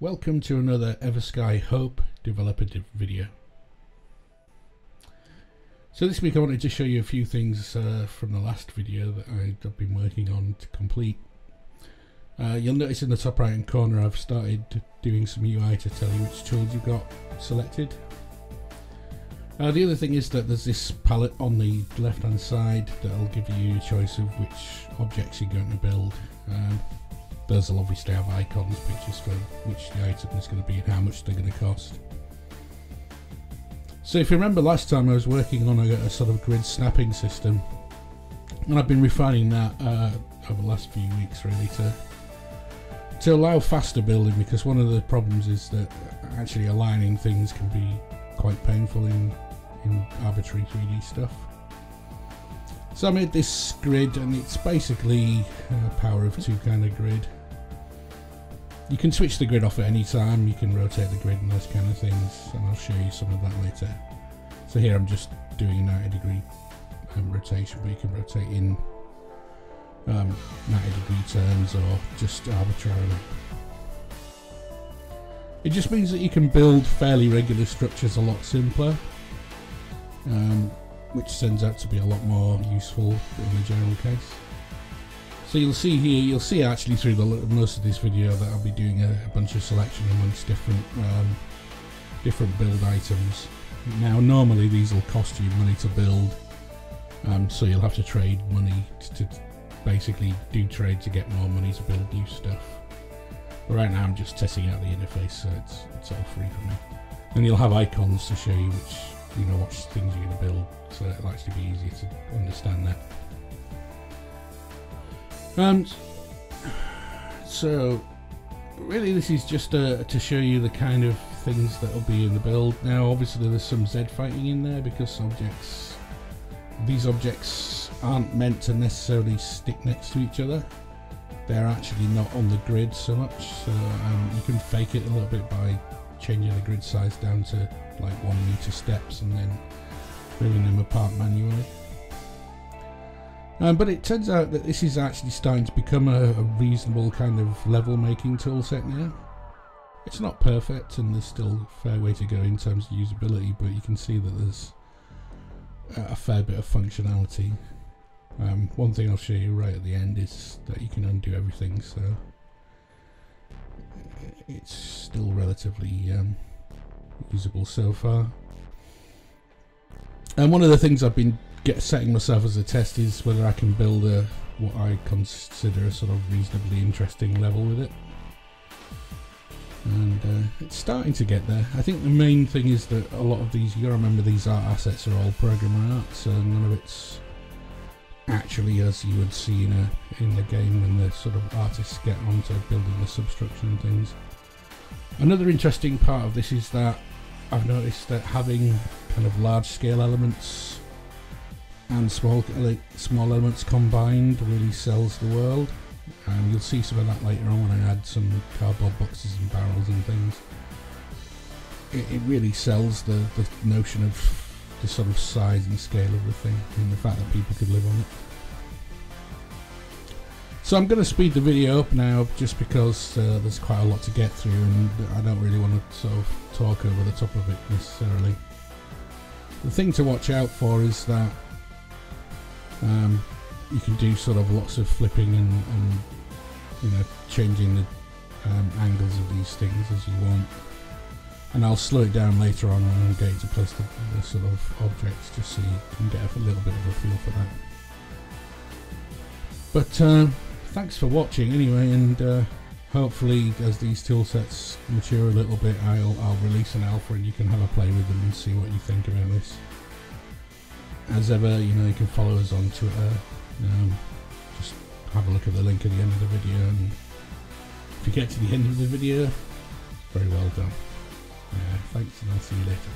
Welcome to another EverSky Hope developer video. So this week I wanted to show you a few things from the last video that I've been working on to complete. You'll notice in the top right hand corner I've started doing some UI to tell you which tools you've got selected. The other thing is that there's this palette on the left hand side that'll give you a choice of which objects you're going to build. Those will obviously have icons, pictures for which the item is going to be and how much they're going to cost. So if you remember last time I was working on a sort of grid snapping system, and I've been refining that over the last few weeks really to allow faster building, because one of the problems is that actually aligning things can be quite painful in arbitrary 3D stuff. So I made this grid, and it's basically a power of two kind of grid. You can switch the grid off at any time, you can rotate the grid and those kind of things, and I'll show you some of that later. So here I'm just doing a 90-degree rotation, but you can rotate in 90-degree turns or just arbitrarily. It just means that you can build fairly regular structures a lot simpler, which turns out to be a lot more useful in the general case. So you'll see here, you'll see actually through most of this video that I'll be doing a bunch of selection amongst different build items. Now normally these will cost you money to build, so you'll have to trade money to basically do trade to get more money to build new stuff. But right now I'm just testing out the interface, so it's all free for me. And you'll have icons to show you which things you're going to build, so it'll actually be easier to understand that. So really this is just to show you the kind of things that will be in the build. Now obviously there's some Z fighting in there because these objects aren't meant to necessarily stick next to each other. They're actually not on the grid so much, so you can fake it a little bit by changing the grid size down to like 1 meter steps and then moving them apart manually. But it turns out that this is actually starting to become a reasonable kind of level making tool set now. It's not perfect and there's still a fair way to go in terms of usability, but you can see that there's a fair bit of functionality. One thing I'll show you right at the end is that you can undo everything, so it's still relatively usable so far. And one of the things I've been setting myself as a test is whether I can build what I consider a sort of reasonably interesting level with it. And it's starting to get there. I think the main thing is that a lot of these, you gotta remember, these art assets are all programmer art, so none of it's actually as you would see in the game when the sort of artists get onto building the substructure and things. Another interesting part of this is that I've noticed that having kind of large scale elements and small elements combined really sells the world. You'll see some of that later on when I add some cardboard boxes and barrels and things. It really sells the notion of the sort of size and scale of the thing and the fact that people could live on it. So I'm going to speed the video up now just because there's quite a lot to get through and I don't really want to sort of talk over the top of it necessarily. The thing to watch out for is that you can do sort of lots of flipping and changing the angles of these things as you want. And I'll slow it down later on when I'm going to place the sort of objects, just so you can get a little bit of a feel for that. But thanks for watching anyway, and hopefully as these tool sets mature a little bit, I'll release an alpha and you can have a play with them and see what you think about this. As ever, you can follow us on Twitter. Just have a look at the link at the end of the video, and if you get to the end of the video, very well done. Thanks, and I'll see you later.